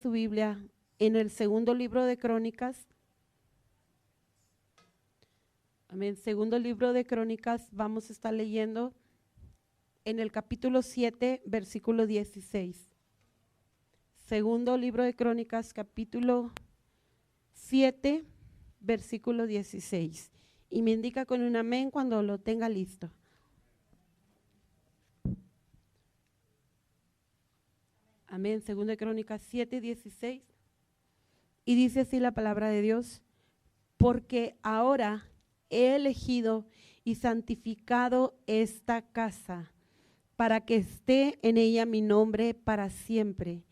Su Biblia en el segundo libro de Crónicas. Amén. Segundo libro de Crónicas, vamos a estar leyendo en el capítulo 7, versículo 16. Segundo libro de Crónicas, capítulo 7, versículo 16. Y me indica con un amén cuando lo tenga listo. Amén. Segundo de Crónicas 7, 16. Y dice así la palabra de Dios: porque ahora he elegido y santificado esta casa, para que esté en ella mi nombre para siempre,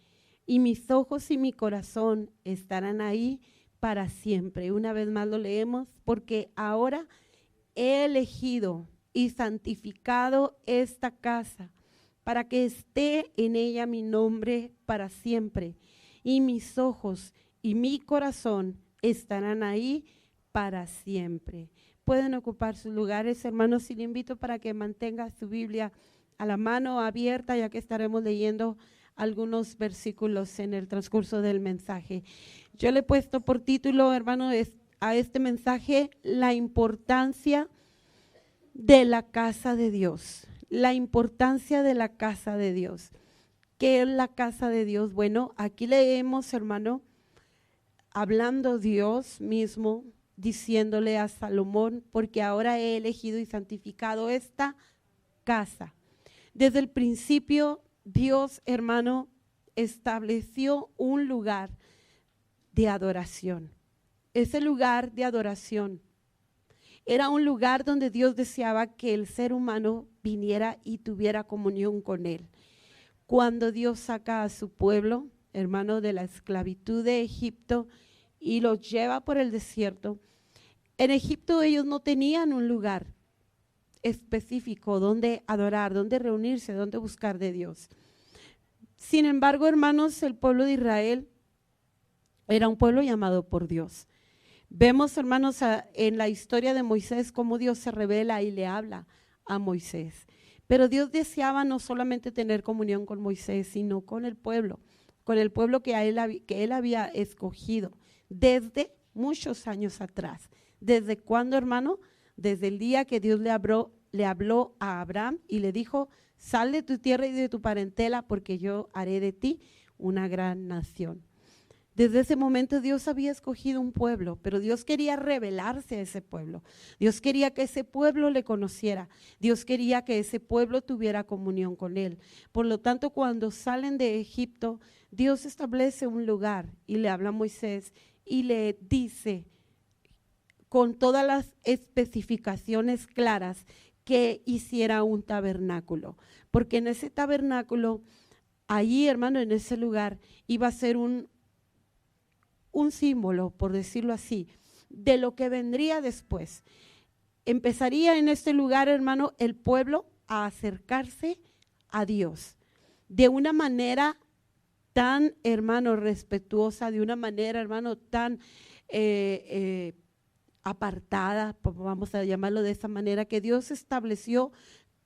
y mis ojos y mi corazón estarán ahí para siempre. Una vez más lo leemos: porque ahora he elegido y santificado esta casa, para que esté en ella mi nombre para siempre, y mis ojos y mi corazón estarán ahí para siempre. Pueden ocupar sus lugares, hermanos, y le invito para que mantenga su Biblia a la mano abierta, ya que estaremos leyendo algunos versículos en el transcurso del mensaje. Yo le he puesto por título, hermano, a este mensaje: la importancia de la casa de Dios. La importancia de la casa de Dios. ¿Qué es la casa de Dios? Bueno, aquí leemos, hermano, hablando Dios mismo, diciéndole a Salomón: porque ahora he elegido y santificado esta casa. Desde el principio, Dios, hermano, estableció un lugar de adoración. Ese lugar de adoración era un lugar donde Dios deseaba que el ser humano viniera y tuviera comunión con Él. Cuando Dios saca a su pueblo, hermano, de la esclavitud de Egipto y los lleva por el desierto, en Egipto ellos no tenían un lugar específico donde adorar, donde reunirse, donde buscar de Dios. Sin embargo, hermanos, el pueblo de Israel era un pueblo llamado por Dios. Vemos, hermanos, en la historia de Moisés cómo Dios se revela y le habla a Moisés. Pero Dios deseaba no solamente tener comunión con Moisés, sino con el pueblo que él había escogido desde muchos años atrás. ¿Desde cuándo, hermano? Desde el día que Dios le habló a Abraham y le dijo: sal de tu tierra y de tu parentela, porque yo haré de ti una gran nación. Desde ese momento Dios había escogido un pueblo, pero Dios quería revelarse a ese pueblo. Dios quería que ese pueblo le conociera. Dios quería que ese pueblo tuviera comunión con Él. Por lo tanto, cuando salen de Egipto, Dios establece un lugar y le habla a Moisés y le dice con todas las especificaciones claras que hiciera un tabernáculo. Porque en ese tabernáculo, allí, hermano, en ese lugar, iba a ser un símbolo, por decirlo así, de lo que vendría después. Empezaría en este lugar, hermano, el pueblo a acercarse a Dios de una manera tan, hermano, respetuosa, de una manera, hermano, tan apartada, vamos a llamarlo de esa manera, que Dios estableció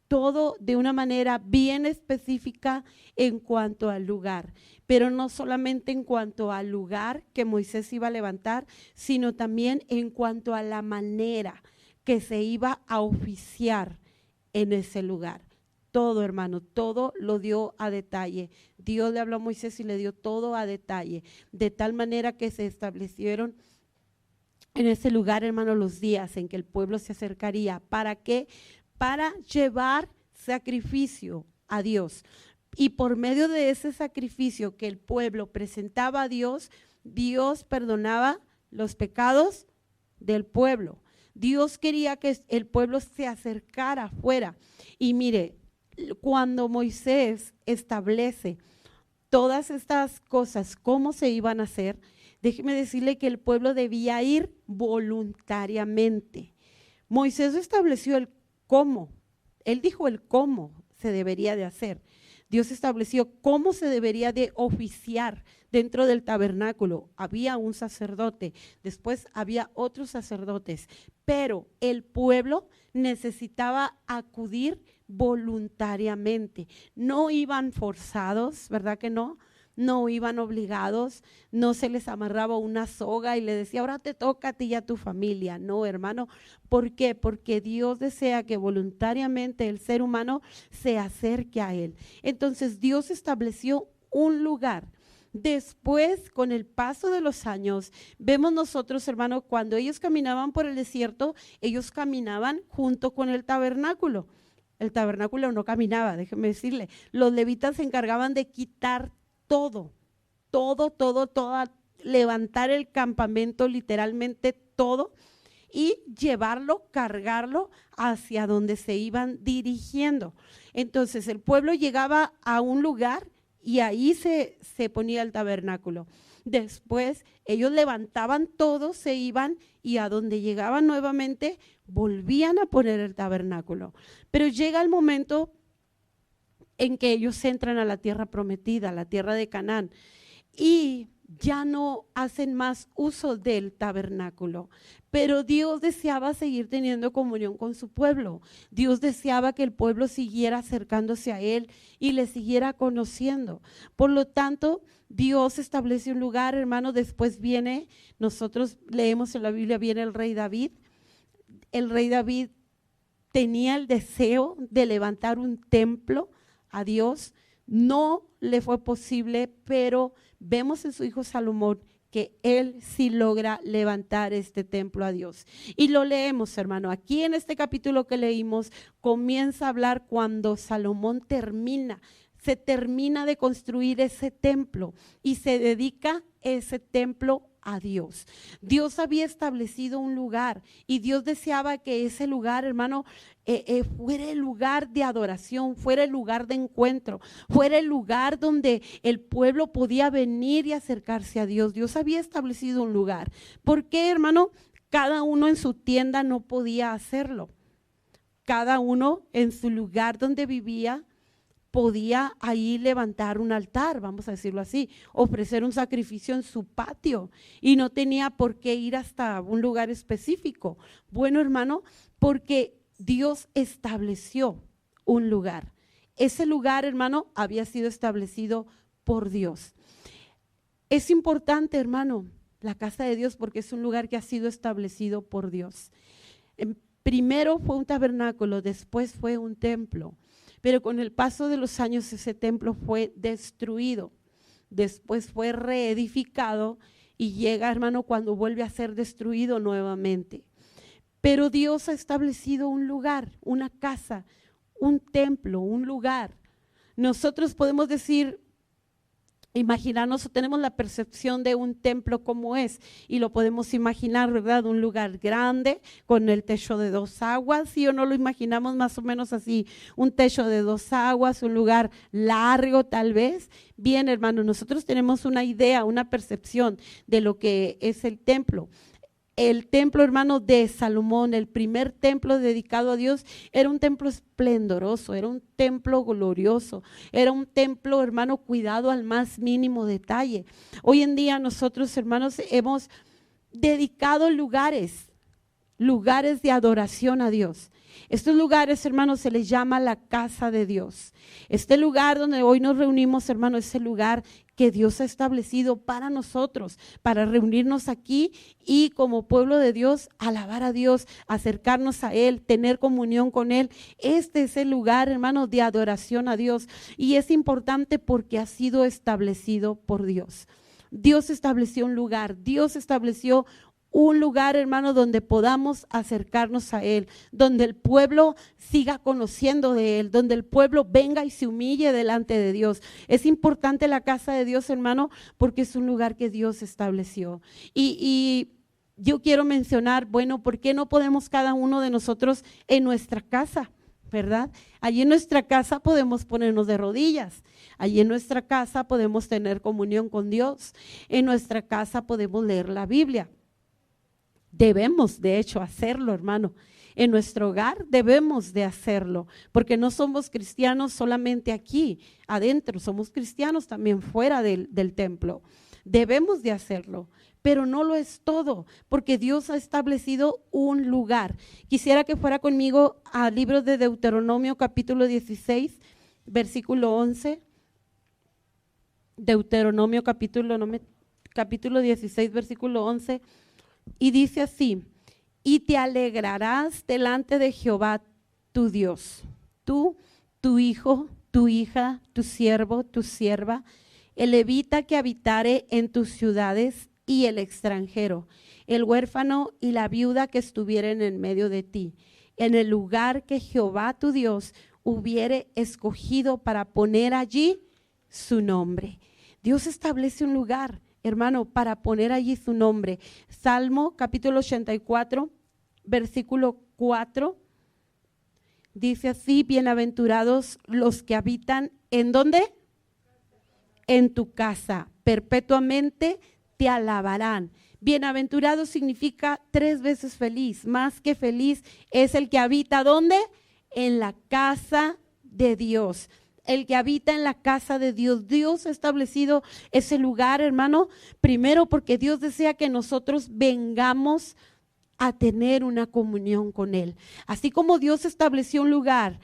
todo de una manera bien específica en cuanto al lugar, pero no solamente en cuanto al lugar que Moisés iba a levantar, sino también en cuanto a la manera que se iba a oficiar en ese lugar. Todo, hermano, todo lo dio a detalle. Dios le habló a Moisés y le dio todo a detalle, de tal manera que se establecieron en ese lugar, hermano, los días en que el pueblo se acercaría. ¿Para qué? Para llevar sacrificio a Dios. Y por medio de ese sacrificio que el pueblo presentaba a Dios, Dios perdonaba los pecados del pueblo. Dios quería que el pueblo se acercara afuera. Y mire, cuando Moisés establece todas estas cosas, cómo se iban a hacer, déjeme decirle que el pueblo debía ir voluntariamente. Moisés estableció el cómo. Él dijo el cómo se debería de hacer. Dios estableció cómo se debería de oficiar dentro del tabernáculo. Había un sacerdote, después había otros sacerdotes, pero el pueblo necesitaba acudir voluntariamente. No iban forzados, ¿verdad que no? no iban obligados, no se les amarraba una soga y le decía, ahora te toca a ti y a tu familia. No, hermano. ¿Por qué? Porque Dios desea que voluntariamente el ser humano se acerque a Él. Entonces Dios estableció un lugar. Después, con el paso de los años, vemos nosotros, hermano, cuando ellos caminaban por el desierto, ellos caminaban junto con el tabernáculo. El tabernáculo no caminaba, déjeme decirle. Los levitas se encargaban de quitar todo, levantar el campamento, literalmente todo, y llevarlo, cargarlo hacia donde se iban dirigiendo. Entonces el pueblo llegaba a un lugar y ahí se ponía el tabernáculo. Después ellos levantaban todo, se iban y a donde llegaban nuevamente volvían a poner el tabernáculo. Pero llega el momento en que ellos entran a la tierra prometida, a la tierra de Canaán, y ya no hacen más uso del tabernáculo. Pero Dios deseaba seguir teniendo comunión con su pueblo. Dios deseaba que el pueblo siguiera acercándose a Él y le siguiera conociendo. Por lo tanto, Dios establece un lugar, hermano. Después viene, nosotros leemos en la Biblia, viene el rey David. El rey David tenía el deseo de levantar un templo a Dios. No le fue posible, pero vemos en su hijo Salomón que él sí logra levantar este templo a Dios. Y lo leemos, hermano. Aquí en este capítulo que leímos, comienza a hablar cuando Salomón se termina de construir ese templo y se dedica ese templo a Dios. Dios había establecido un lugar y Dios deseaba que ese lugar, hermano, fuera el lugar de adoración, fuera el lugar de encuentro, fuera el lugar donde el pueblo podía venir y acercarse a Dios. Dios había establecido un lugar. ¿Por qué, hermano? Cada uno en su tienda no podía hacerlo. Cada uno en su lugar donde vivía podía ahí levantar un altar, vamos a decirlo así, ofrecer un sacrificio en su patio y no tenía por qué ir hasta un lugar específico. Bueno, hermano, porque Dios estableció un lugar. Ese lugar, hermano, había sido establecido por Dios. Es importante, hermano, la casa de Dios porque es un lugar que ha sido establecido por Dios. Primero fue un tabernáculo, después fue un templo. Pero con el paso de los años ese templo fue destruido, después fue reedificado y llega, hermano, cuando vuelve a ser destruido nuevamente. Pero Dios ha establecido un lugar, una casa, un templo, un lugar. Nosotros podemos decir, imaginarnos, tenemos la percepción de un templo como es y lo podemos imaginar, ¿verdad? Un lugar grande con el techo de 2 aguas, ¿sí o no lo imaginamos más o menos así? Un techo de 2 aguas, un lugar largo tal vez. Bien, hermano, nosotros tenemos una idea, una percepción de lo que es el templo. El templo, hermano, de Salomón, el primer templo dedicado a Dios, era un templo esplendoroso, era un templo glorioso, era un templo, hermano, cuidado al más mínimo detalle. Hoy en día nosotros, hermanos, hemos dedicado lugares de adoración a Dios. Estos lugares, hermanos, se les llama la casa de Dios. Este lugar donde hoy nos reunimos, hermanos, es el lugar que Dios ha establecido para nosotros, para reunirnos aquí y como pueblo de Dios, alabar a Dios, acercarnos a Él, tener comunión con Él. Este es el lugar, hermanos, de adoración a Dios y es importante porque ha sido establecido por Dios. Dios estableció un lugar, Dios estableció un lugar, hermano, donde podamos acercarnos a Él, donde el pueblo siga conociendo de Él, donde el pueblo venga y se humille delante de Dios. Es importante la casa de Dios, hermano, porque es un lugar que Dios estableció. Y yo quiero mencionar, bueno, ¿por qué no podemos cada uno de nosotros en nuestra casa? ¿Verdad? Allí en nuestra casa podemos ponernos de rodillas, allí en nuestra casa podemos tener comunión con Dios, en nuestra casa podemos leer la Biblia. Debemos, de hecho, hacerlo, hermano. En nuestro hogar debemos de hacerlo, porque no somos cristianos solamente aquí, adentro, somos cristianos también fuera del templo. Debemos de hacerlo, pero no lo es todo, porque Dios ha establecido un lugar. Quisiera que fuera conmigo al libro de Deuteronomio, capítulo 16, versículo 11. Deuteronomio capítulo 16, versículo 11, y dice así: y te alegrarás delante de Jehová tu Dios, tú, tu hijo, tu hija, tu siervo, tu sierva, el levita que habitare en tus ciudades y el extranjero, el huérfano y la viuda que estuvieren en medio de ti, en el lugar que Jehová tu Dios hubiere escogido para poner allí su nombre. Dios establece un lugar, hermano, para poner allí su nombre. Salmo capítulo 84, versículo 4, dice así: bienaventurados los que habitan, ¿en dónde? En tu casa, perpetuamente te alabarán. Bienaventurado significa 3 veces feliz, más que feliz es el que habita, ¿dónde? En la casa de Dios. El que habita en la casa de Dios. Dios ha establecido ese lugar, hermano, primero porque Dios desea que nosotros vengamos a tener una comunión con Él. Así como Dios estableció un lugar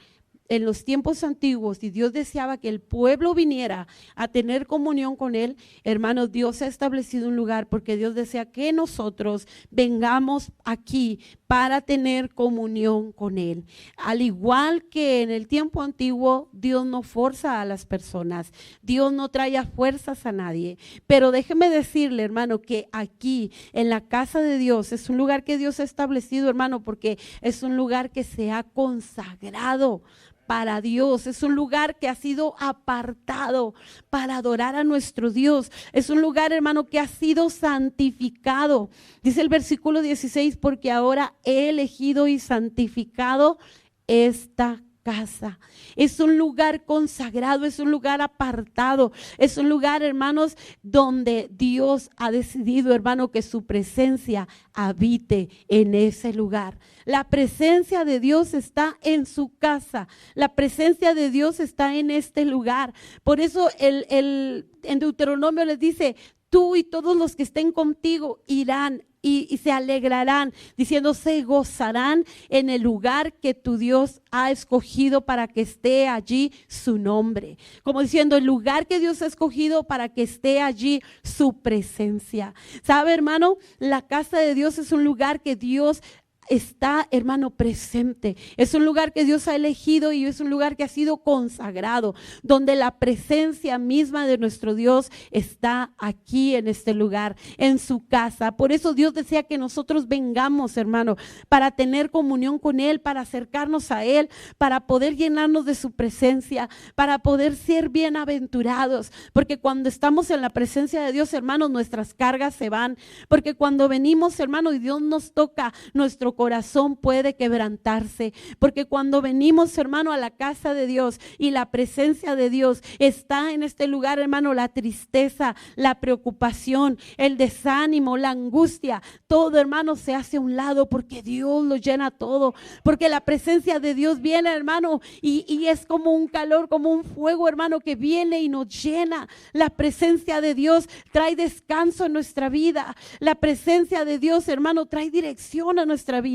en los tiempos antiguos y Dios deseaba que el pueblo viniera a tener comunión con Él, hermanos, Dios ha establecido un lugar porque Dios desea que nosotros vengamos aquí para tener comunión con Él. Al igual que en el tiempo antiguo, Dios no forza a las personas, Dios no trae a fuerzas a nadie, pero déjeme decirle, hermano, que aquí en la casa de Dios es un lugar que Dios ha establecido, hermano, porque es un lugar que se ha consagrado para Dios, es un lugar que ha sido apartado para adorar a nuestro Dios, es un lugar, hermano, que ha sido santificado. Dice el versículo 16, porque ahora he elegido y santificado esta casa. Es un lugar consagrado, es un lugar apartado, es un lugar, hermanos, donde Dios ha decidido, hermano, que su presencia habite en ese lugar. La presencia de Dios está en su casa, la presencia de Dios está en este lugar. Por eso en Deuteronomio les dice: tú y todos los que estén contigo irán y se alegrarán, diciendo: se gozarán en el lugar que tu Dios ha escogido para que esté allí su nombre. Como diciendo, el lugar que Dios ha escogido para que esté allí su presencia. ¿Sabe, hermano? La casa de Dios es un lugar que Dios está, hermano, presente. Es un lugar que Dios ha elegido y es un lugar que ha sido consagrado, donde la presencia misma de nuestro Dios está aquí en este lugar, en su casa. Por eso Dios desea que nosotros vengamos, hermano, para tener comunión con Él, para acercarnos a Él, para poder llenarnos de su presencia, para poder ser bienaventurados. Porque cuando estamos en la presencia de Dios, hermanos, nuestras cargas se van. Porque cuando venimos, hermano, y Dios nos toca, nuestro corazón puede quebrantarse, porque cuando venimos, hermano, a la casa de Dios y la presencia de Dios está en este lugar, hermano, la tristeza, la preocupación, el desánimo, la angustia, todo, hermano, se hace a un lado porque Dios lo llena todo, porque la presencia de Dios viene, hermano, y es como un calor, como un fuego, hermano, que viene y nos llena. La presencia de Dios trae descanso en nuestra vida. La presencia de Dios, hermano, trae dirección a nuestra vida.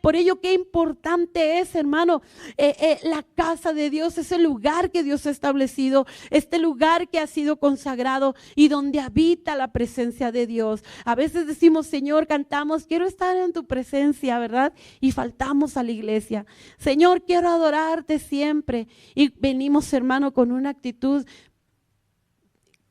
Por ello, qué importante es, hermano, la casa de Dios, ese lugar que Dios ha establecido, este lugar que ha sido consagrado y donde habita la presencia de Dios. A veces decimos: Señor, cantamos, quiero estar en tu presencia, ¿verdad? Y faltamos a la iglesia. Señor, quiero adorarte siempre. Y venimos, hermano, con una actitud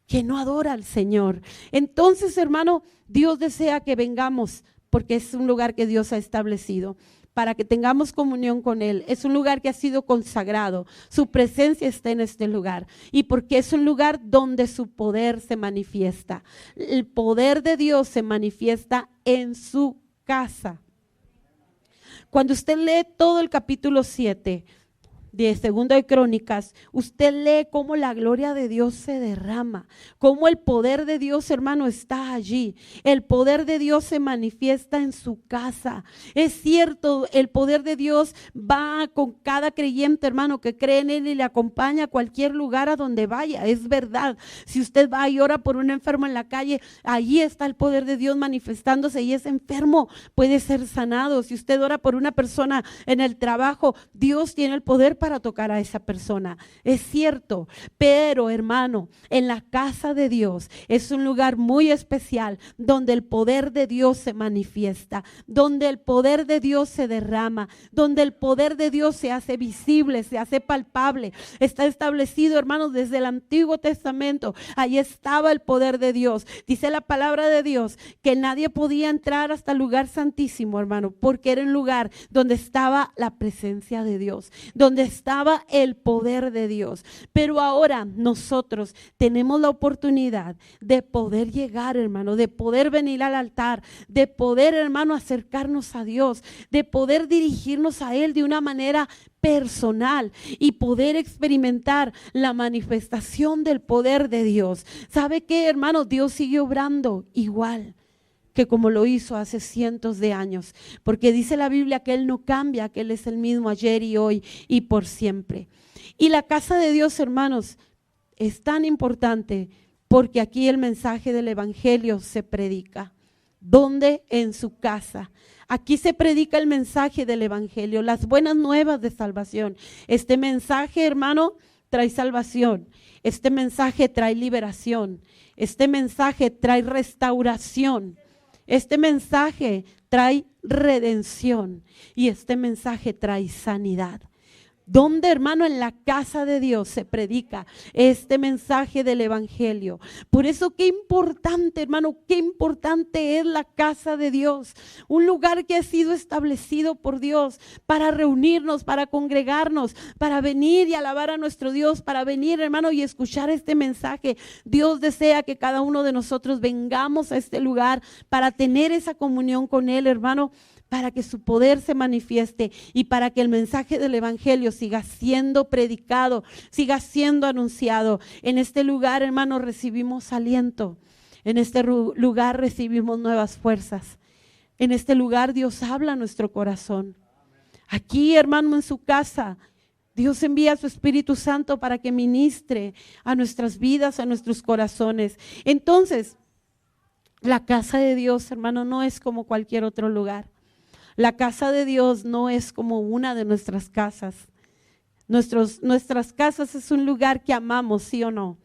que no adora al Señor. Entonces, hermano, Dios desea que vengamos, porque es un lugar que Dios ha establecido para que tengamos comunión con Él. Es un lugar que ha sido consagrado. Su presencia está en este lugar. Y porque es un lugar donde su poder se manifiesta. El poder de Dios se manifiesta en su casa. Cuando usted lee todo el capítulo 7 de Segundo de Crónicas, usted lee cómo la gloria de Dios se derrama, cómo el poder de Dios, hermano, está allí. El poder de Dios se manifiesta en su casa. Es cierto, el poder de Dios va con cada creyente, hermano, que cree en Él y le acompaña a cualquier lugar a donde vaya. Es verdad. Si usted va y ora por un enfermo en la calle, allí está el poder de Dios manifestándose y ese enfermo puede ser sanado. Si usted ora por una persona en el trabajo, Dios tiene el poder para tocar a esa persona. Es cierto, pero hermano, en la casa de Dios es un lugar muy especial donde el poder de Dios se manifiesta, donde el poder de Dios se derrama, donde el poder de Dios se hace visible, se hace palpable. Está establecido, hermanos, desde el Antiguo Testamento. Ahí estaba el poder de Dios. Dice la palabra de Dios que nadie podía entrar hasta el lugar santísimo, hermano, porque era un lugar donde estaba la presencia de Dios, donde estaba el poder de Dios. Pero ahora nosotros tenemos la oportunidad de poder llegar, hermano, de poder venir al altar, de poder, hermano, acercarnos a Dios, de poder dirigirnos a Él de una manera personal y poder experimentar la manifestación del poder de Dios. ¿Sabe qué, hermano? Dios sigue obrando igual que como lo hizo hace cientos de años, porque dice la Biblia que Él no cambia, que Él es el mismo ayer y hoy y por siempre. Y la casa de Dios, hermanos, es tan importante porque aquí el mensaje del evangelio se predica. ¿Dónde? En su casa. Aquí se predica el mensaje del evangelio, las buenas nuevas de salvación. Este mensaje, hermano, trae salvación. Este mensaje trae liberación. Este mensaje trae restauración. Este mensaje trae redención y este mensaje trae sanidad. ¿Dónde, hermano? En la casa de Dios se predica este mensaje del evangelio. Por eso qué importante, hermano, qué importante es la casa de Dios. Un lugar que ha sido establecido por Dios para reunirnos, para congregarnos, para venir y alabar a nuestro Dios, para venir, hermano, y escuchar este mensaje. Dios desea que cada uno de nosotros vengamos a este lugar para tener esa comunión con Él, hermano, para que su poder se manifieste y para que el mensaje del evangelio siga siendo predicado, siga siendo anunciado. En este lugar, hermano, recibimos aliento. En este lugar recibimos nuevas fuerzas. En este lugar Dios habla a nuestro corazón. Aquí, hermano, en su casa, Dios envía a su Espíritu Santo para que ministre a nuestras vidas, a nuestros corazones. Entonces, la casa de Dios, hermano, no es como cualquier otro lugar. La casa de Dios no es como una de nuestras casas. Nuestras casas es un lugar que amamos, ¿sí o no?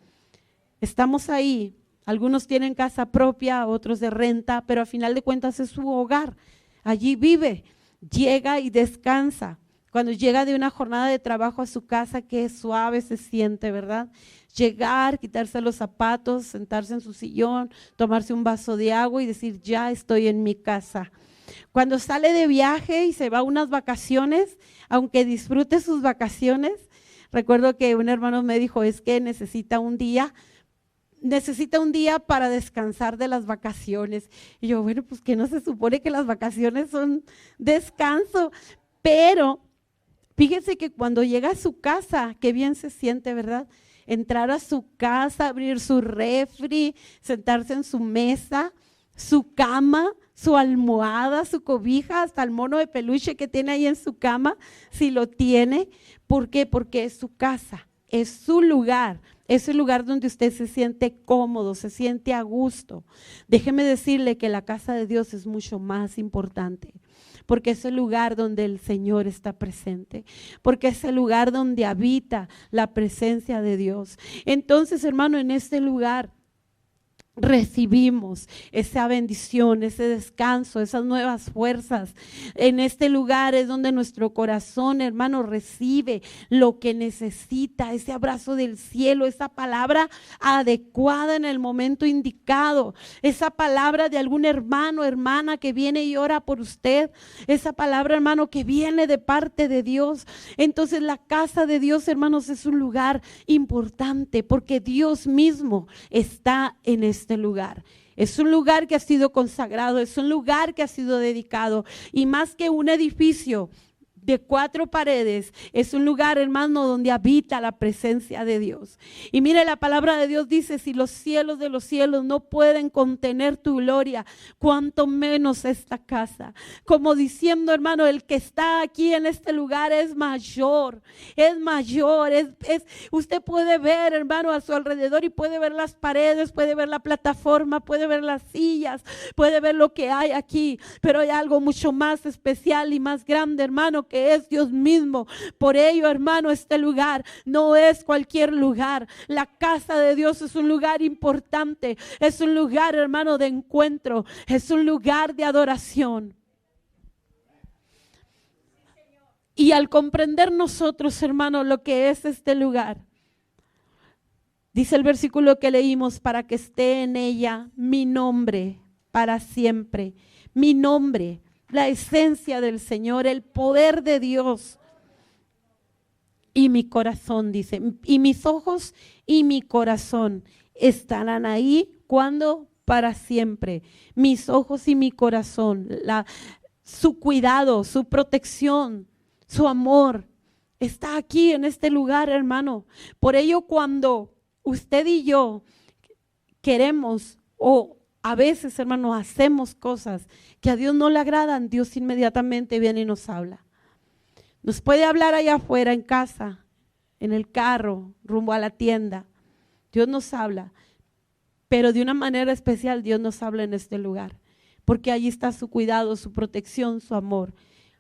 Estamos ahí. Algunos tienen casa propia, otros de renta, pero a final de cuentas es su hogar. Allí vive, llega y descansa. Cuando llega de una jornada de trabajo a su casa, qué suave se siente, ¿verdad? Llegar, quitarse los zapatos, sentarse en su sillón, tomarse un vaso de agua y decir, ya estoy en mi casa. Cuando sale de viaje y se va a unas vacaciones, aunque disfrute sus vacaciones, recuerdo que un hermano me dijo, es que necesita un día para descansar de las vacaciones. Y yo, bueno, pues que no se supone que las vacaciones son descanso, pero fíjense que cuando llega a su casa, qué bien se siente, ¿verdad? Entrar a su casa, abrir su refri, sentarse en su mesa, su cama, su almohada, su cobija, hasta el mono de peluche que tiene ahí en su cama, si lo tiene. ¿Por qué? Porque es su casa, es su lugar, es el lugar donde usted se siente cómodo, se siente a gusto. Déjeme decirle que la casa de Dios es mucho más importante, porque es el lugar donde el Señor está presente, porque es el lugar donde habita la presencia de Dios. Entonces, hermano, en este lugar recibimos esa bendición, ese descanso, esas nuevas fuerzas. En este lugar es donde nuestro corazón, hermano, recibe lo que necesita, ese abrazo del cielo, esa palabra adecuada en el momento indicado, esa palabra de algún hermano, hermana que viene y ora por usted, esa palabra, hermano, que viene de parte de Dios. Entonces la casa de Dios, hermanos, es un lugar importante porque Dios mismo está en este lugar. Es un lugar que ha sido consagrado, es un lugar que ha sido dedicado, y más que un edificio de 4 paredes, es un lugar, hermano, donde habita la presencia de Dios. Y mire, la palabra de Dios dice, si los cielos de los cielos no pueden contener tu gloria, cuánto menos esta casa. Como diciendo, hermano, el que está aquí en este lugar es mayor, usted puede ver, hermano, a su alrededor y puede ver las paredes, puede ver la plataforma, puede ver las sillas, puede ver lo que hay aquí, pero hay algo mucho más especial y más grande, hermano, que que es Dios mismo. Por ello, hermano, este lugar no es cualquier lugar. La casa de Dios es un lugar importante. Es un lugar, hermano, de encuentro. Es un lugar de adoración. Y al comprender nosotros, hermano, lo que es este lugar, dice el versículo que leímos, para que esté en ella mi nombre para siempre. Mi nombre, la esencia del Señor, el poder de Dios. Y mi corazón, dice, y mis ojos y mi corazón estarán ahí, ¿cuándo? Para siempre. Mis ojos y mi corazón, su cuidado, su protección, su amor, está aquí en este lugar, hermano. Por ello, cuando usted y yo queremos o a veces, hermano, hacemos cosas que a Dios no le agradan, Dios inmediatamente viene y nos habla. Nos puede hablar allá afuera, en casa, en el carro, rumbo a la tienda. Dios nos habla, pero de una manera especial Dios nos habla en este lugar, porque allí está su cuidado, su protección, su amor.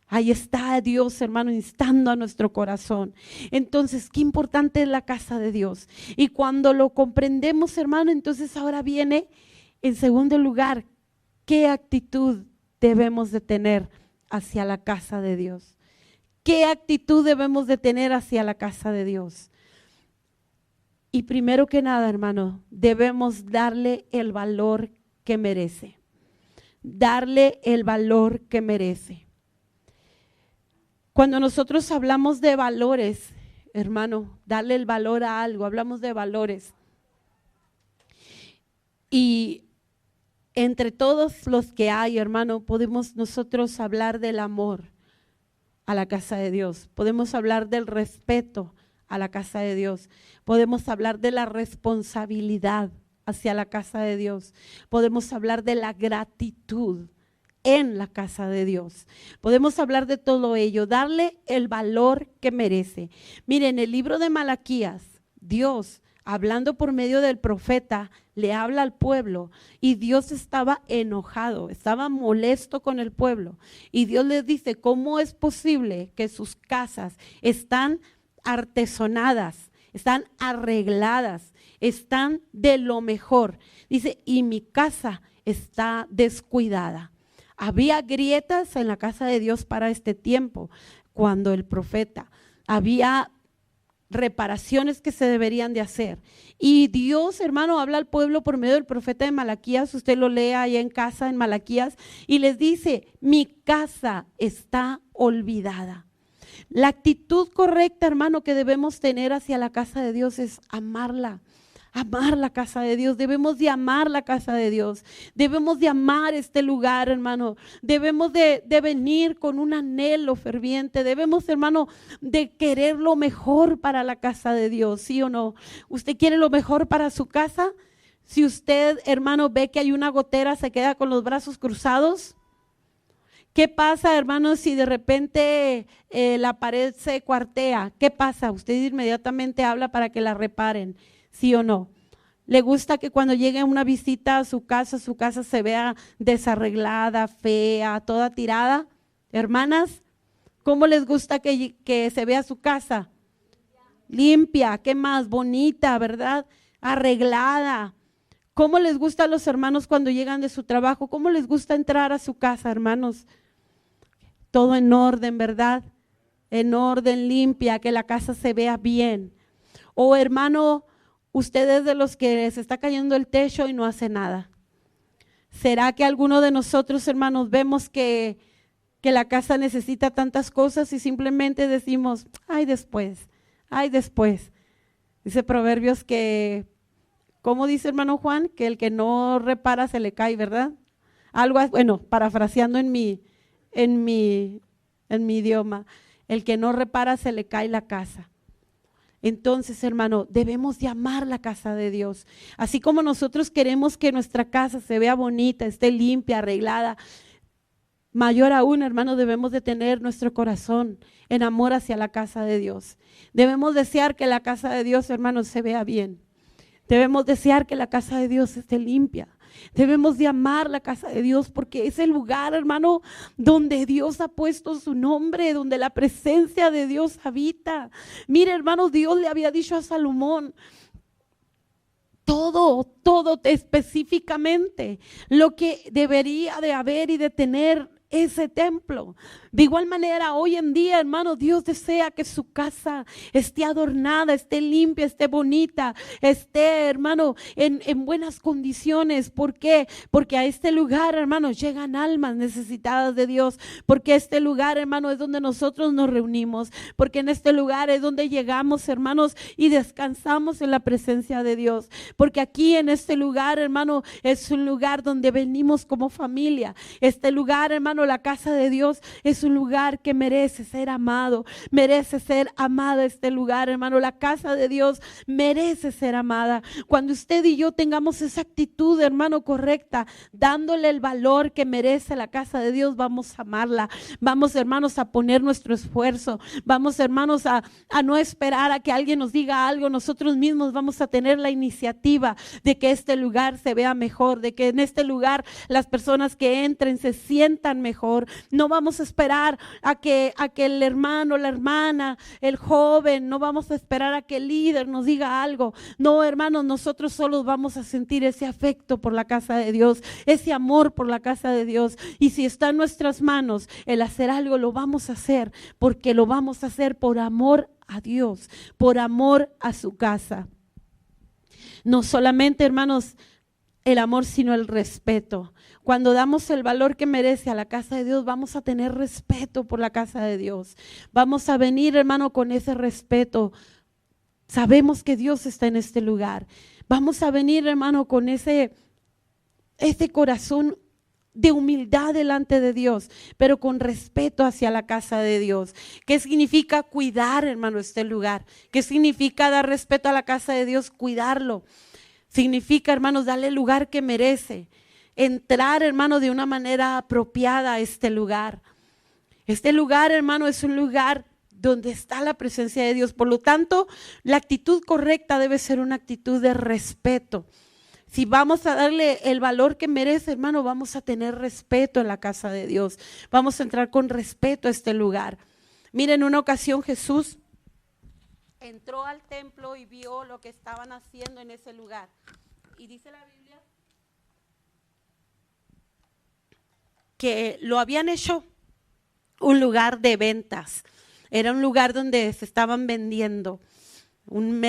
Ahí está Dios, hermano, instando a nuestro corazón. Entonces, qué importante es la casa de Dios. Y cuando lo comprendemos, hermano, entonces ahora viene, en segundo lugar, ¿qué actitud debemos de tener hacia la casa de Dios? ¿Qué actitud debemos de tener hacia la casa de Dios? Y primero que nada, hermano, debemos darle el valor que merece. Darle el valor que merece. Cuando nosotros hablamos de valores, hermano, darle el valor a algo, hablamos de valores. Y entre todos los que hay, hermano, podemos nosotros hablar del amor a la casa de Dios. Podemos hablar del respeto a la casa de Dios. Podemos hablar de la responsabilidad hacia la casa de Dios. Podemos hablar de la gratitud en la casa de Dios. Podemos hablar de todo ello, darle el valor que merece. Miren, en el libro de Malaquías, Dios, hablando por medio del profeta, le habla al pueblo y Dios estaba enojado, estaba molesto con el pueblo. Y Dios les dice, ¿cómo es posible que sus casas están artesonadas, están arregladas, están de lo mejor? Dice, y mi casa está descuidada. Había grietas en la casa de Dios para este tiempo, cuando el profeta, había reparaciones que se deberían de hacer. Y Dios, hermano, habla al pueblo por medio del profeta de Malaquías, usted lo lee allá en casa en Malaquías, y les dice, mi casa está olvidada. La actitud correcta, hermano, que debemos tener hacia la casa de Dios es amarla. Amar la casa de Dios, debemos de amar la casa de Dios, debemos de amar este lugar, hermano, debemos de venir con un anhelo ferviente, debemos, hermano, de querer lo mejor para la casa de Dios, ¿sí o no? ¿Usted quiere lo mejor para su casa? Si usted, hermano, ve que hay una gotera, ¿se queda con los brazos cruzados? ¿Qué pasa, hermano, si de repente la pared se cuartea? ¿Qué pasa? Usted inmediatamente habla para que la reparen. ¿Sí o no? ¿Le gusta que cuando llegue una visita a su casa se vea desarreglada, fea, toda tirada? Hermanas, ¿cómo les gusta que se vea su casa? Limpia, ¿qué más? Bonita, ¿verdad? Arreglada. ¿Cómo les gusta a los hermanos cuando llegan de su trabajo? ¿Cómo les gusta entrar a su casa, hermanos? Todo en orden, ¿verdad? En orden, limpia, que la casa se vea bien. O hermano, usted es de los que se está cayendo el techo y no hace nada. ¿Será que alguno de nosotros, hermanos, vemos que la casa necesita tantas cosas y simplemente decimos, ay después, ay después? Dice Proverbios que, ¿cómo dice hermano Juan? Que el que no repara se le cae, ¿verdad? Algo, bueno, parafraseando en mi idioma, el que no repara se le cae la casa. Entonces, hermano, debemos de amar la casa de Dios. Así como nosotros queremos que nuestra casa se vea bonita, esté limpia, arreglada, mayor aún, hermano, debemos de tener nuestro corazón en amor hacia la casa de Dios. Debemos desear que la casa de Dios, hermano, se vea bien. Debemos desear que la casa de Dios esté limpia. Debemos de amar la casa de Dios porque es el lugar, hermano, donde Dios ha puesto su nombre, donde la presencia de Dios habita. Mire, hermano, Dios le había dicho a Salomón, todo específicamente lo que debería de haber y de tener ese templo. De igual manera, hoy en día, hermano, Dios desea que su casa esté adornada, esté limpia, esté bonita, esté, hermano, en buenas condiciones. ¿Por qué? Porque a este lugar, hermano, llegan almas necesitadas de Dios. Porque a este lugar, hermano, es donde nosotros nos reunimos. Porque en este lugar es donde llegamos, hermanos, y descansamos en la presencia de Dios. Porque aquí en este lugar, hermano, es un lugar donde venimos como familia. Este lugar, hermano, la casa de Dios es un lugar que merece ser amado, merece ser amada este lugar, hermano. La casa de Dios merece ser amada. Cuando usted y yo tengamos esa actitud, hermano, correcta, dándole el valor que merece la casa de Dios, vamos a amarla. Vamos, hermanos, a poner nuestro esfuerzo. Vamos, hermanos, a no esperar a que alguien nos diga algo. Nosotros mismos vamos a tener la iniciativa de que este lugar se vea mejor, de que en este lugar las personas que entren se sientan mejor. No vamos a esperar a que el hermano, la hermana, el joven, no vamos a esperar a que el líder nos diga algo. No, hermanos, nosotros solos vamos a sentir ese afecto por la casa de Dios, ese amor por la casa de Dios. Y si está en nuestras manos el hacer algo, lo vamos a hacer, porque lo vamos a hacer por amor a Dios, por amor a su casa. No solamente, hermanos, el amor, sino el respeto. Cuando damos el valor que merece a la casa de Dios, vamos a tener respeto por la casa de Dios. Vamos a venir, hermano, con ese respeto. Sabemos que Dios está en este lugar. Vamos a venir, hermano, con ese corazón de humildad delante de Dios, pero con respeto hacia la casa de Dios. ¿Qué significa cuidar, hermano, este lugar? ¿Qué significa dar respeto a la casa de Dios? Cuidarlo. Significa, hermanos, darle el lugar que merece. Entrar, hermano, de una manera apropiada a este lugar. Este lugar, hermano, es un lugar donde está la presencia de Dios. Por lo tanto, la actitud correcta debe ser una actitud de respeto. Si vamos a darle el valor que merece, hermano, vamos a tener respeto en la casa de Dios. Vamos a entrar con respeto a este lugar. Miren, en una ocasión Jesús entró al templo y vio lo que estaban haciendo en ese lugar. Y dice la Biblia que lo habían hecho un lugar de ventas. Era un lugar donde se estaban vendiendo, un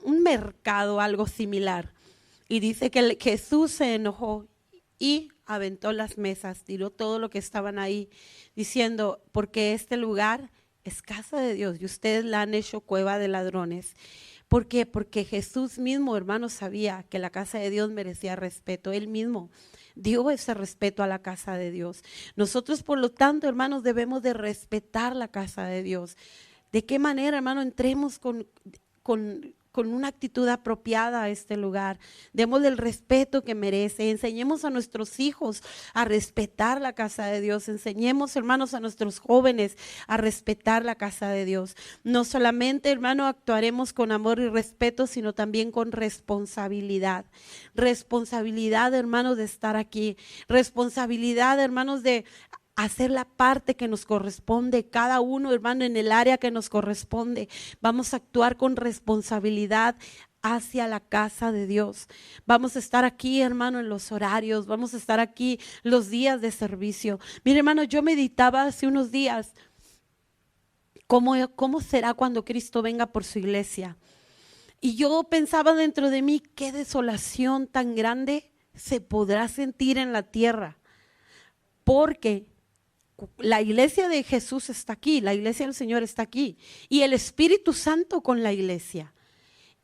mercado, algo similar. Y dice que Jesús se enojó y aventó las mesas, tiró todo lo que estaban ahí, diciendo, porque este lugar es casa de Dios y ustedes la han hecho cueva de ladrones. ¿Por qué? Porque Jesús mismo, hermano, sabía que la casa de Dios merecía respeto. Él mismo dio ese respeto a la casa de Dios. Nosotros, por lo tanto, hermanos, debemos de respetar la casa de Dios. ¿De qué manera, hermano, entremos con una actitud apropiada a este lugar? Démosle el respeto que merece. Enseñemos a nuestros hijos a respetar la casa de Dios. Enseñemos, hermanos, a nuestros jóvenes a respetar la casa de Dios. No solamente, hermano, actuaremos con amor y respeto, sino también con responsabilidad. Responsabilidad, hermanos, de estar aquí. Responsabilidad, hermanos, de hacer la parte que nos corresponde, cada uno, hermano, en el área que nos corresponde. Vamos a actuar con responsabilidad hacia la casa de Dios. Vamos a estar aquí, hermano, en los horarios, vamos a estar aquí los días de servicio. Mire, hermano, yo meditaba hace unos días cómo será cuando Cristo venga por su iglesia. Y yo pensaba dentro de mí, qué desolación tan grande se podrá sentir en la tierra, porque la iglesia de Jesús está aquí, la iglesia del Señor está aquí, y el Espíritu Santo con la iglesia,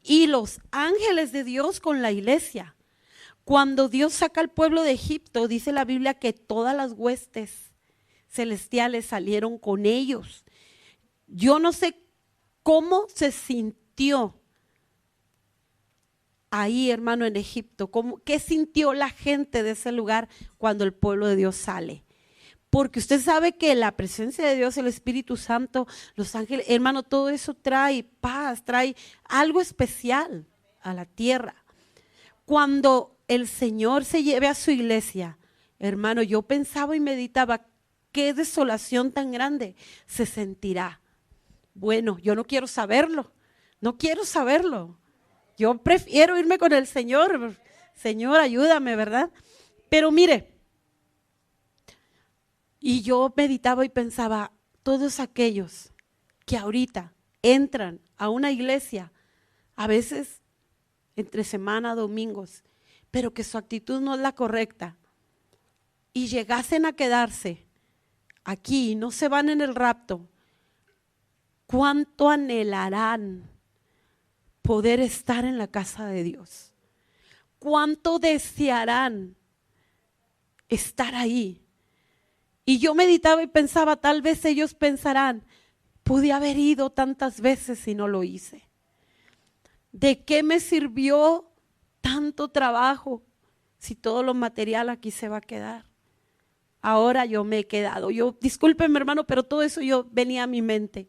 y los ángeles de Dios con la iglesia. Cuando Dios saca al pueblo de Egipto, dice la Biblia que todas las huestes celestiales salieron con ellos. Yo no sé cómo se sintió ahí, hermano, en Egipto, qué sintió la gente de ese lugar cuando el pueblo de Dios sale. Porque usted sabe que la presencia de Dios, el Espíritu Santo, los ángeles, hermano, todo eso trae paz, trae algo especial a la tierra. Cuando el Señor se lleve a su iglesia, hermano, yo pensaba y meditaba, qué desolación tan grande se sentirá. Bueno, yo no quiero saberlo, no quiero saberlo. Yo prefiero irme con el Señor. Señor, ayúdame, ¿verdad? Pero mire, y yo meditaba y pensaba, todos aquellos que ahorita entran a una iglesia, a veces entre semana, domingos, pero que su actitud no es la correcta, y llegasen a quedarse aquí y no se van en el rapto, ¿cuánto anhelarán poder estar en la casa de Dios? ¿Cuánto desearán estar ahí? Y yo meditaba y pensaba, tal vez ellos pensarán, pude haber ido tantas veces y no lo hice. ¿De qué me sirvió tanto trabajo si todo lo material aquí se va a quedar? Ahora yo me he quedado. Discúlpenme, hermano, pero todo eso yo venía a mi mente.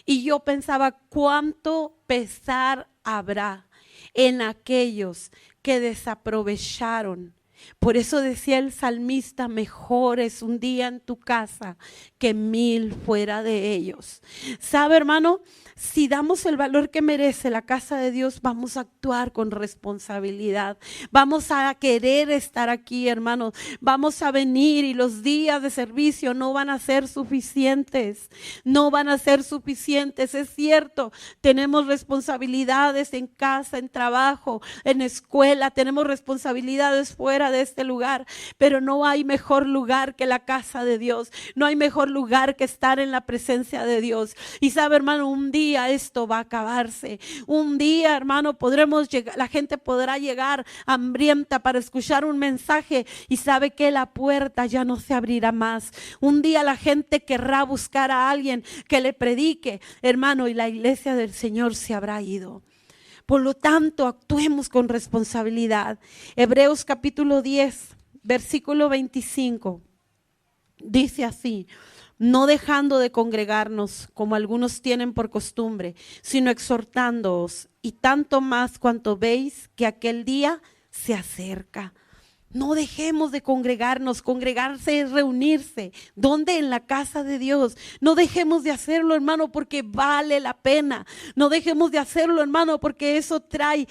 Y yo pensaba, ¿cuánto pesar habrá en aquellos que desaprovecharon? Por eso decía el salmista, mejor es un día en tu casa que 1000 fuera de ellos. ¿Sabe, hermano? Si damos el valor que merece la casa de Dios, vamos a actuar con responsabilidad. Vamos a querer estar aquí, hermanos. Vamos a venir y los días de servicio no van a ser suficientes. No van a ser suficientes. Es cierto, tenemos responsabilidades en casa, en trabajo, en escuela. Tenemos responsabilidades fuera de este lugar. Pero no hay mejor lugar que la casa de Dios. No hay mejor lugar que estar en la presencia de Dios. Y sabe, hermano, un día esto va a acabarse. Un día, hermano, podremos llegar, la gente podrá llegar hambrienta para escuchar un mensaje y sabe que la puerta ya no se abrirá más. Un día la gente querrá buscar a alguien que le predique, hermano, y la iglesia del Señor se habrá ido. Por lo tanto, actuemos con responsabilidad. Hebreos capítulo 10, versículo 25, dice así: no dejando de congregarnos como algunos tienen por costumbre, sino exhortándoos, y tanto más cuanto veis que aquel día se acerca. No dejemos de congregarnos. Congregarse es reunirse. ¿Dónde? En la casa de Dios. No dejemos de hacerlo, hermano, porque vale la pena. No dejemos de hacerlo, hermano, porque eso trae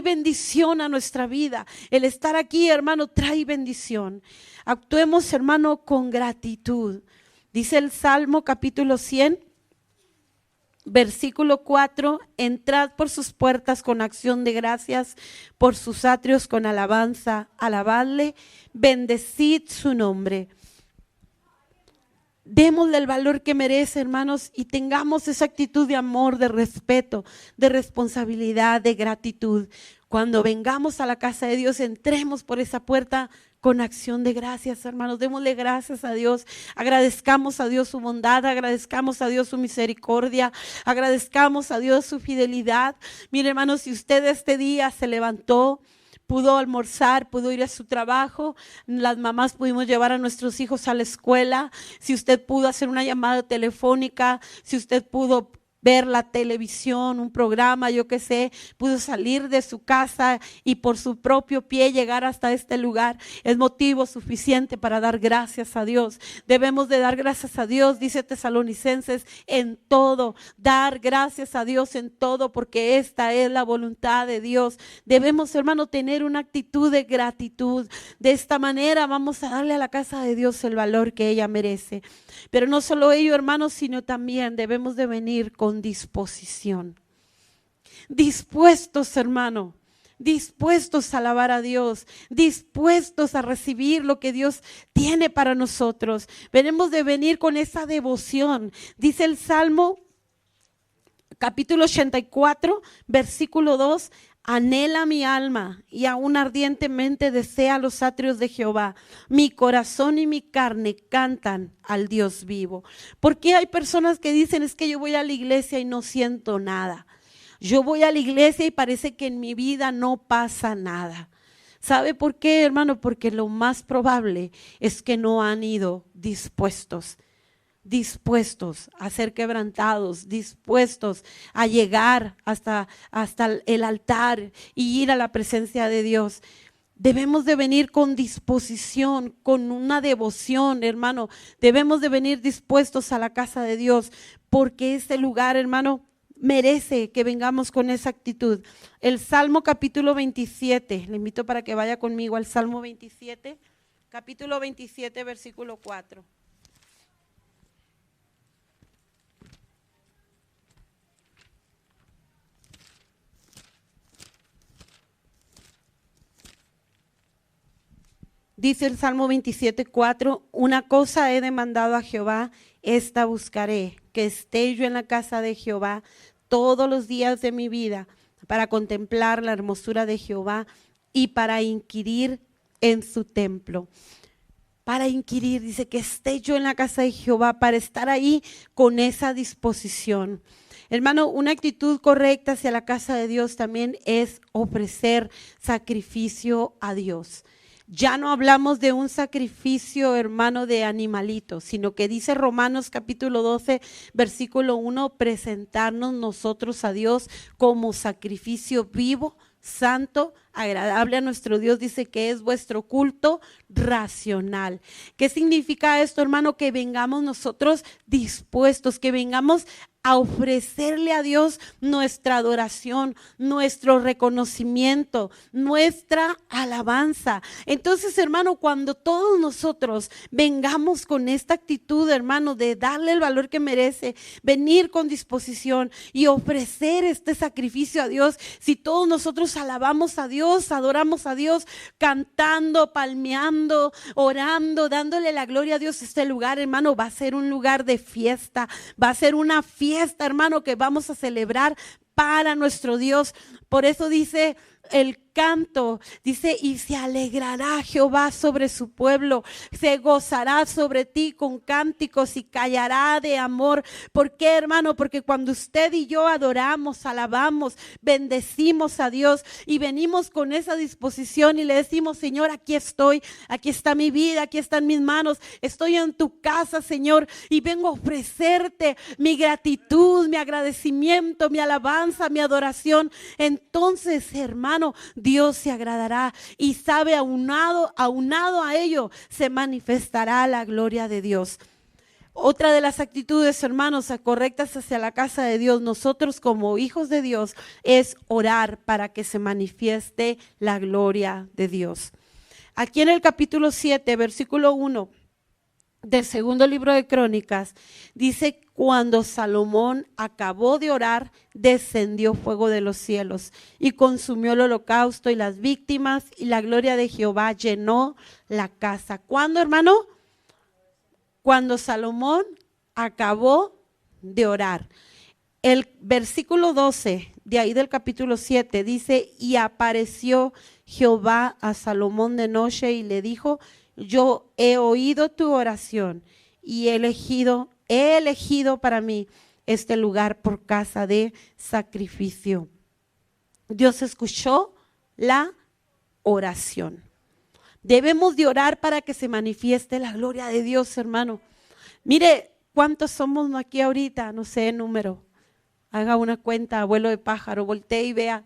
bendición a nuestra vida. El estar aquí, hermano, trae bendición. Actuemos, hermano, con gratitud. Dice el Salmo capítulo 100, versículo 4, entrad por sus puertas con acción de gracias, por sus atrios con alabanza, alabadle, bendecid su nombre. Démosle el valor que merece, hermanos, y tengamos esa actitud de amor, de respeto, de responsabilidad, de gratitud. Cuando vengamos a la casa de Dios, entremos por esa puerta con acción de gracias, hermanos. Démosle gracias a Dios, agradezcamos a Dios su bondad, agradezcamos a Dios su misericordia, agradezcamos a Dios su fidelidad. Mire, hermanos, si usted este día se levantó, pudo almorzar, pudo ir a su trabajo, las mamás pudimos llevar a nuestros hijos a la escuela, si usted pudo hacer una llamada telefónica, si usted pudo ver la televisión, un programa, yo qué sé, pudo salir de su casa y por su propio pie llegar hasta este lugar, es motivo suficiente para dar gracias a Dios. Debemos de dar gracias a Dios, dice Tesalonicenses, en todo, dar gracias a Dios en todo, porque esta es la voluntad de Dios. Debemos, hermano, tener una actitud de gratitud. De esta manera vamos a darle a la casa de Dios el valor que ella merece. Pero no solo ello, hermanos, sino también debemos de venir con disposición. Dispuestos, hermano, dispuestos a alabar a Dios, dispuestos a recibir lo que Dios tiene para nosotros. Debemos de venir con esa devoción. Dice el Salmo, capítulo 84, versículo 2, anhela mi alma y aún ardientemente desea los atrios de Jehová. Mi corazón y mi carne cantan al Dios vivo. Porque hay personas que dicen, es que yo voy a la iglesia y no siento nada. Yo voy a la iglesia y parece que en mi vida no pasa nada. ¿Sabe por qué, hermano? Porque lo más probable es que no han ido dispuestos dispuestos a ser quebrantados, dispuestos a llegar hasta el altar y ir a la presencia de Dios. Debemos de venir con disposición, con una devoción, hermano. Debemos de venir dispuestos a la casa de Dios, porque este lugar, hermano, merece que vengamos con esa actitud. El Salmo capítulo 27, le invito para que vaya conmigo al Salmo 27, capítulo 27, versículo 4. Dice el Salmo 27:4, una cosa he demandado a Jehová, esta buscaré, que esté yo en la casa de Jehová todos los días de mi vida, para contemplar la hermosura de Jehová y para inquirir en su templo. Para inquirir, dice que esté yo en la casa de Jehová, para estar ahí con esa disposición. Hermano, una actitud correcta hacia la casa de Dios también es ofrecer sacrificio a Dios. Ya no hablamos de un sacrificio, hermano, de animalitos, sino que dice Romanos capítulo 12, versículo 1, presentarnos nosotros a Dios como sacrificio vivo, santo, agradable a nuestro Dios. Dice que es vuestro culto racional. ¿Qué significa esto, hermano? Que vengamos nosotros dispuestos, que vengamos a ofrecerle a Dios nuestra adoración, nuestro reconocimiento, nuestra alabanza. Entonces, hermano, cuando todos nosotros vengamos con esta actitud, hermano, de darle el valor que merece, venir con disposición y ofrecer este sacrificio a Dios, si todos nosotros alabamos a Dios, adoramos a Dios, cantando, palmeando, orando, dándole la gloria a Dios, este lugar, hermano, va a ser un lugar de fiesta, va a ser una fiesta, hermano, que vamos a celebrar para nuestro Dios. Por eso dice el canto, dice, y se alegrará Jehová sobre su pueblo, se gozará sobre ti con cánticos y callará de amor. ¿Por qué, hermano? Porque cuando usted y yo adoramos, alabamos, bendecimos a Dios y venimos con esa disposición y le decimos, Señor, aquí estoy, aquí está mi vida, aquí están mis manos, estoy en tu casa, Señor, y vengo a ofrecerte mi gratitud, mi agradecimiento, mi alabanza, mi adoración. Entonces, hermano, Dios se agradará y sabe, aunado a ello, se manifestará la gloria de Dios. Otra de las actitudes, hermanos, correctas hacia la casa de Dios, nosotros como hijos de Dios, es orar para que se manifieste la gloria de Dios. Aquí en el capítulo 7, versículo 1 del segundo libro de Crónicas, dice, cuando Salomón acabó de orar, descendió fuego de los cielos y consumió el holocausto y las víctimas, y la gloria de Jehová llenó la casa. ¿Cuándo, hermano? Cuando Salomón acabó de orar. El versículo 12 de ahí del capítulo 7 dice, y apareció Jehová a Salomón de noche y le dijo, yo he oído tu oración y he elegido para mí este lugar por casa de sacrificio. Dios escuchó la oración. Debemos de orar para que se manifieste la gloria de Dios, hermano. Mire, ¿cuántos somos aquí ahorita? No sé, número. Haga una cuenta, abuelo de pájaro, voltee y vea.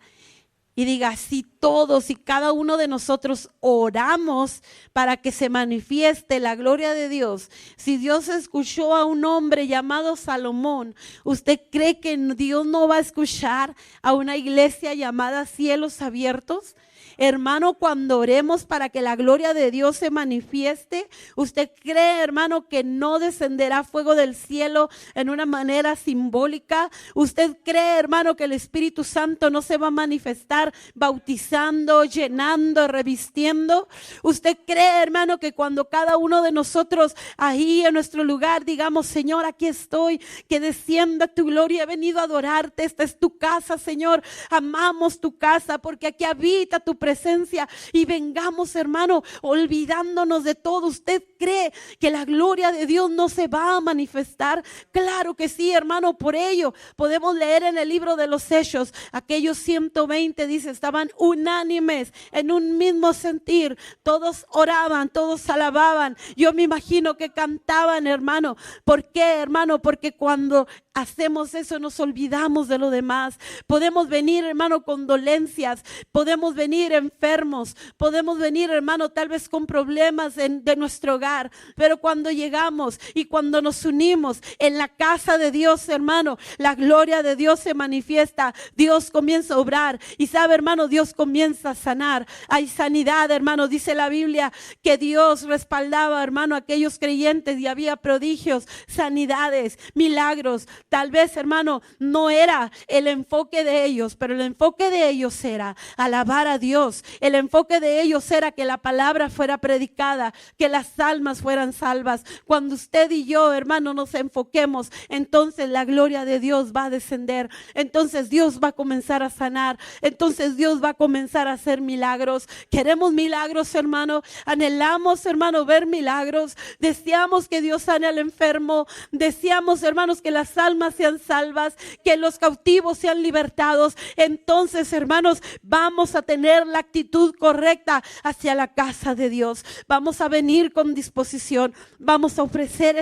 Y diga, si todos y cada uno de nosotros oramos para que se manifieste la gloria de Dios, si Dios escuchó a un hombre llamado Salomón, ¿usted cree que Dios no va a escuchar a una iglesia llamada Cielos Abiertos? Hermano, cuando oremos para que la gloria de Dios se manifieste, ¿usted cree, hermano, que no descenderá fuego del cielo en una manera simbólica? ¿Usted cree, hermano, que el Espíritu Santo no se va a manifestar bautizando, llenando, revistiendo? ¿Usted cree, hermano, que cuando cada uno de nosotros ahí en nuestro lugar digamos, Señor, aquí estoy, que descienda tu gloria, he venido a adorarte, esta es tu casa, Señor, amamos tu casa porque aquí habita tu presencia, presencia y vengamos, hermano, olvidándonos de todo. ¿Usted cree que la gloria de Dios no se va a manifestar? Claro que sí, hermano. Por ello podemos leer en el libro de los Hechos, aquellos 120, dice, estaban unánimes en un mismo sentir. Todos oraban, todos alababan. Yo me imagino que cantaban, hermano. ¿Por qué, hermano? Porque cuando hacemos eso nos olvidamos de lo demás. Podemos venir, hermano, con dolencias, podemos venir enfermos, podemos venir, hermano, tal vez con problemas de nuestro hogar, pero cuando llegamos y cuando nos unimos en la casa de Dios, hermano, la gloria de Dios se manifiesta. Dios comienza a obrar y sabe, hermano, Dios comienza a sanar. Hay sanidad, hermano. Dice la Biblia que Dios respaldaba, hermano, a aquellos creyentes y había prodigios, sanidades, milagros. Tal vez, hermano, no era el enfoque de ellos, pero el enfoque de ellos era alabar a Dios. El enfoque de ellos era que la palabra fuera predicada, que las almas fueran salvas. Cuando usted y yo, hermano, nos enfoquemos, entonces la gloria de Dios va a descender. Entonces Dios va a comenzar a sanar. Entonces Dios va a comenzar a hacer milagros. Queremos milagros, hermano. Anhelamos, hermano, ver milagros. Deseamos que Dios sane al enfermo. Deseamos, hermanos, que las almas sean salvas, que los cautivos sean libertados. Entonces, hermanos, vamos a tener la actitud correcta hacia la casa de Dios. Vamos a venir con disposición. Vamos a ofrecer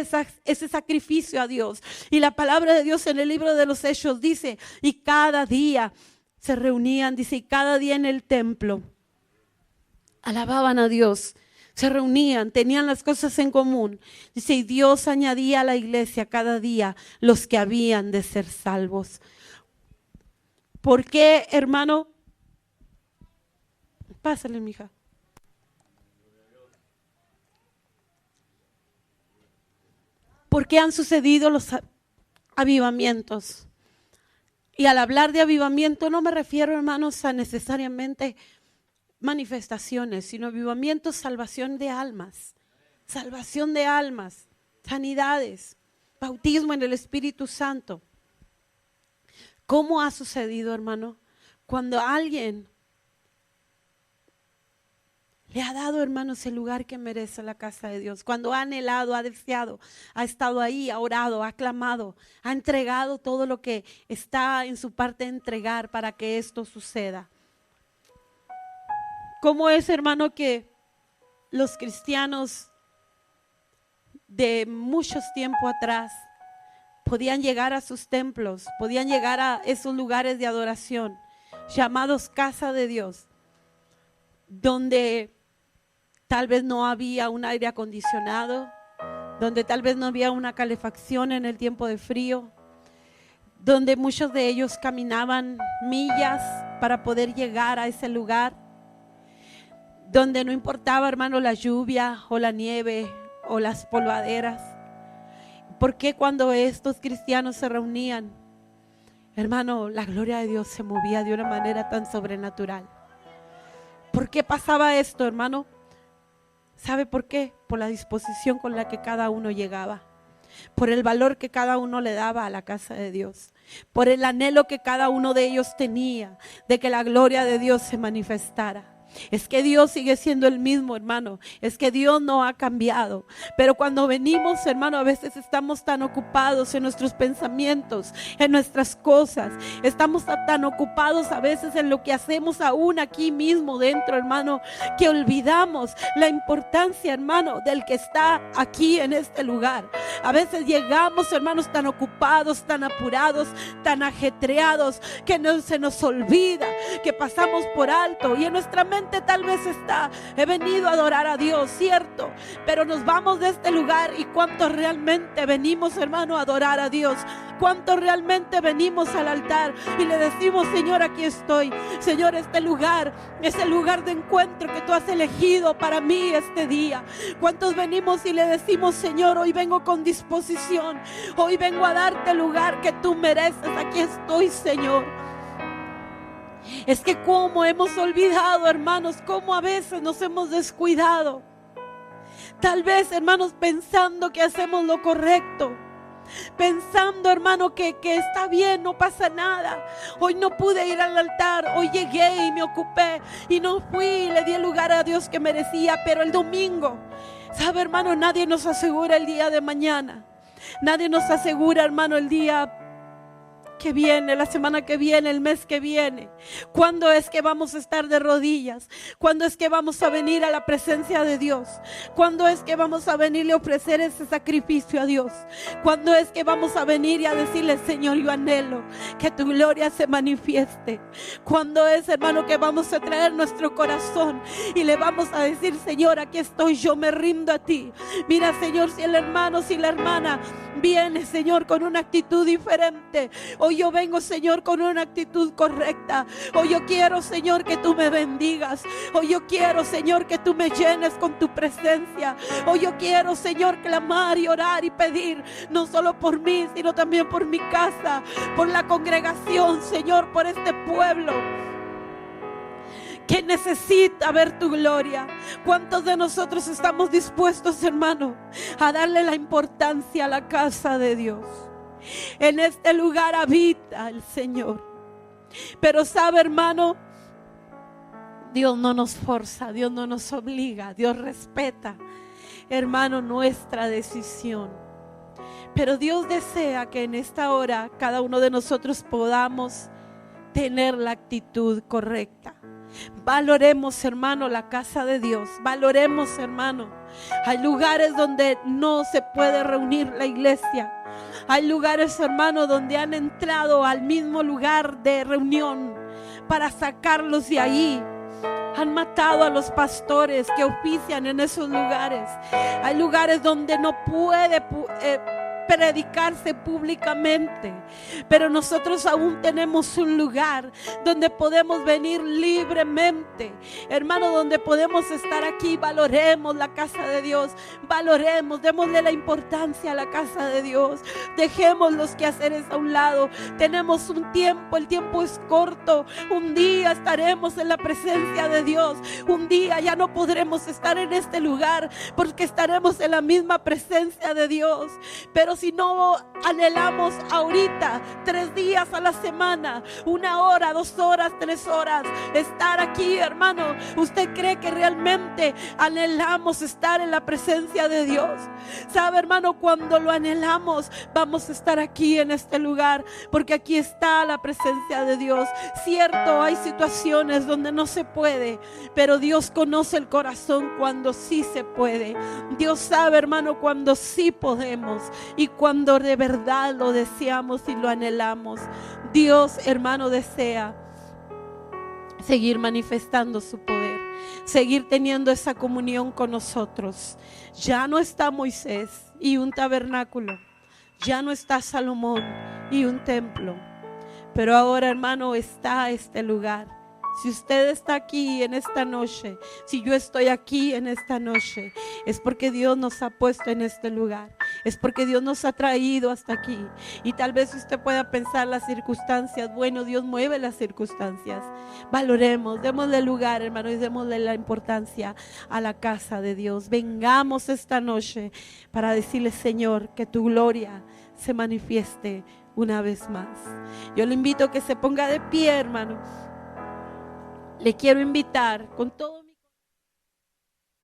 ese sacrificio a Dios. Y la palabra de Dios en el libro de los Hechos dice, y cada día se reunían, dice, y cada día en el templo alababan a Dios. Se reunían, tenían las cosas en común. Dice, y Dios añadía a la iglesia cada día los que habían de ser salvos. ¿Por qué, hermano? Pásale, mija. ¿Por qué han sucedido los avivamientos? Y al hablar de avivamiento no me refiero, hermanos, a necesariamente manifestaciones, sino avivamiento, salvación de almas, sanidades, bautismo en el Espíritu Santo. ¿Cómo ha sucedido, hermano? Cuando alguien le ha dado, hermanos, el lugar que merece la casa de Dios, cuando ha anhelado, ha deseado, ha estado ahí, ha orado, ha clamado, ha entregado todo lo que está en su parte de entregar para que esto suceda. ¿Cómo es, hermano, que los cristianos de muchos tiempo atrás podían llegar a sus templos, podían llegar a esos lugares de adoración llamados casa de Dios, donde tal vez no había un aire acondicionado, donde tal vez no había una calefacción en el tiempo de frío, donde muchos de ellos caminaban millas para poder llegar a ese lugar, donde no importaba, hermano, la lluvia o la nieve o las polvaderas? ¿Por qué cuando estos cristianos se reunían, hermano, la gloria de Dios se movía de una manera tan sobrenatural? ¿Por qué pasaba esto, hermano? ¿Sabe por qué? Por la disposición con la que cada uno llegaba, por el valor que cada uno le daba a la casa de Dios, por el anhelo que cada uno de ellos tenía de que la gloria de Dios se manifestara. Es que Dios sigue siendo el mismo, hermano. Es que Dios no ha cambiado. Pero cuando venimos, hermano, a veces estamos tan ocupados en nuestros pensamientos, en nuestras cosas. Estamos tan ocupados a veces en lo que hacemos aún aquí mismo dentro, hermano, que olvidamos la importancia, hermano, del que está aquí en este lugar. A veces llegamos, hermanos, tan ocupados, tan apurados, tan ajetreados, que se nos olvida, que pasamos por alto y en nuestra mente tal vez está, he venido a adorar a Dios, cierto, pero nos vamos de este lugar y cuántos realmente venimos, hermano, a adorar a Dios. ¿Cuántos realmente venimos al altar y le decimos, Señor, aquí estoy? Señor, este lugar es el lugar de encuentro que tú has elegido para mí este día. ¿Cuántos venimos y le decimos, Señor, hoy vengo con disposición, hoy vengo a darte el lugar que tú mereces, aquí estoy, Señor? Es que como hemos olvidado, hermanos, como a veces nos hemos descuidado. Tal vez, hermanos, pensando que hacemos lo correcto, pensando, hermano, que está bien, no pasa nada. Hoy no pude ir al altar, hoy llegué y me ocupé y no fui y le di el lugar a Dios que merecía, pero el domingo, ¿sabe, hermano? Nadie nos asegura el día de mañana. Nadie nos asegura, hermano, el día que viene, la semana que viene, el mes que viene. ¿Cuándo es que vamos a estar de rodillas? ¿Cuándo es que vamos a venir a la presencia de Dios? ¿Cuándo es que vamos a venirle a ofrecer ese sacrificio a Dios? ¿Cuándo es que vamos a venir y a decirle, Señor, yo anhelo que tu gloria se manifieste? ¿Cuándo es, hermano, que vamos a traer nuestro corazón y le vamos a decir, Señor, aquí estoy, yo me rindo a ti? Mira, Señor, si el hermano, si la hermana viene, Señor, con una actitud diferente, hoy yo vengo, Señor, con una actitud correcta. Hoy yo quiero, Señor, que tú me bendigas. Hoy yo quiero, Señor, que tú me llenes con tu presencia. Hoy yo quiero, Señor, clamar y orar y pedir, no solo por mí, sino también por mi casa, por la congregación, Señor, por este pueblo que necesita ver tu gloria. ¿Cuántos de nosotros estamos dispuestos, hermano, a darle la importancia a la casa de Dios? En este lugar habita el Señor. Pero sabe, hermano, Dios no nos forza, Dios no nos obliga, Dios respeta, hermano, nuestra decisión. Pero Dios desea que en esta hora cada uno de nosotros podamos tener la actitud correcta. Valoremos, hermano, la casa de Dios. Valoremos, hermano. Hay lugares donde no se puede reunir la iglesia. Hay lugares, hermano, donde han entrado al mismo lugar de reunión para sacarlos de ahí. Han matado a los pastores que ofician en esos lugares. Hay lugares donde no puede predicarse públicamente, pero nosotros aún tenemos un lugar donde podemos venir libremente, hermano, donde podemos estar aquí. Valoremos la casa de Dios, valoremos, démosle la importancia a la casa de Dios, dejemos los quehaceres a un lado. Tenemos un tiempo, el tiempo es corto. Un día estaremos en la presencia de Dios, un día ya no podremos estar en este lugar porque estaremos en la misma presencia de Dios. Pero si no anhelamos ahorita 3 días a la semana, 1 hora, 2 horas, 3 horas, estar aquí, hermano, ¿usted cree que realmente anhelamos estar en la presencia de Dios? Sabe, hermano, cuando lo anhelamos, vamos a estar aquí en este lugar, porque aquí está la presencia de Dios. Cierto, hay situaciones donde no se puede, pero Dios conoce el corazón cuando sí se puede. Dios sabe, hermano, cuando sí podemos y cuando de verdad lo deseamos y lo anhelamos. Dios, hermano, desea seguir manifestando su poder, seguir teniendo esa comunión con nosotros. Ya no está Moisés y un tabernáculo, ya no está Salomón y un templo, pero ahora, hermano, está este lugar. Si usted está aquí en esta noche, si yo estoy aquí en esta noche, es porque Dios nos ha puesto en este lugar, es porque Dios nos ha traído hasta aquí. Y tal vez usted pueda pensar las circunstancias, bueno, Dios mueve las circunstancias. Valoremos, démosle lugar, hermano, y démosle la importancia a la casa de Dios. Vengamos esta noche para decirle, Señor, que tu gloria se manifieste una vez más. Yo le invito a que se ponga de pie, hermano. Le quiero invitar con todo